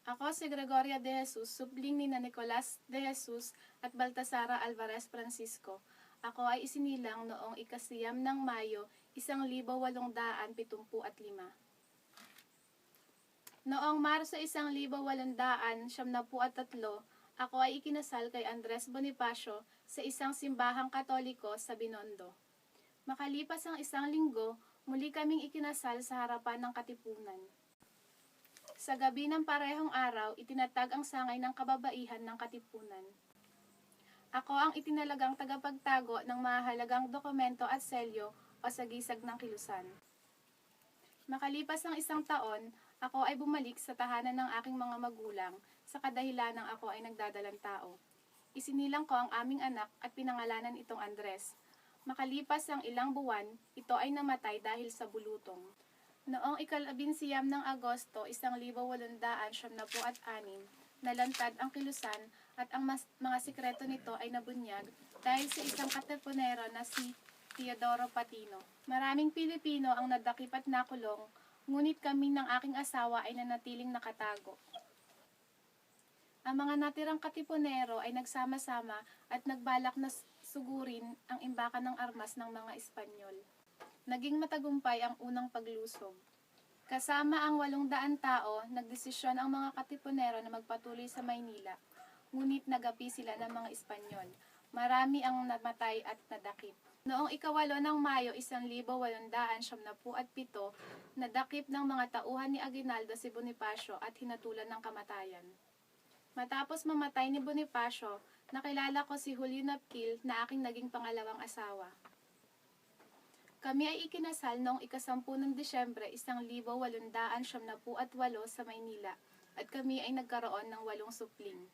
Ako si Gregoria de Jesus, supling ni na Nicolas de Jesus at Baltasara Alvarez Francisco. Ako ay isinilang noong ikasiyam ng Mayo, 1875. Noong Marso 1873, ako ay ikinasal kay Andres Bonifacio sa isang simbahang Katoliko sa Binondo. Makalipas ang isang linggo, muli kaming ikinasal sa harapan ng katipunan. Sa gabi ng parehong araw, itinatag ang sangay ng kababaihan ng katipunan. Ako ang itinalagang tagapagtago ng mahalagang dokumento at selyo o sagisag ng kilusan. Makalipas ang isang taon, ako ay bumalik sa tahanan ng aking mga magulang sa kadahilan ng ako ay nagdadalang tao. Isinilang ko ang aming anak at pinangalanan itong Andres. Makalipas ang ilang buwan, ito ay namatay dahil sa bulutong. Noong ika-11 ng Agosto, 1876, nalantad ang kilusan at ang mga sikreto nito ay nabunyag dahil sa isang katipunero na si Teodoro Patino. Maraming Pilipino ang nadakip at nakulong, ngunit kami ng aking asawa ay nanatiling nakatago. Ang mga natirang katipunero ay nagsama-sama at nagbalak na sugurin ang imbakan ng armas ng mga Espanyol. Naging matagumpay ang unang paglusog. Kasama ang 800 tao, nagdesisyon ang mga katipunero na magpatuloy sa Maynila, ngunit nagapi sila ng mga Espanyol. Marami ang namatay at nadakip. Noong ika-8 ng Mayo, 1877, nadakip ng mga tauhan ni Aguinaldo si Bonifacio at hinatulan ng kamatayan. Matapos mamatay ni Bonifacio, nakilala ko si Julio Napkil na aking naging pangalawang asawa. Kami ay ikinasal noong ika-10 ng Disyembre, 1878 sa Maynila, at kami ay nagkaroon ng 8 supling.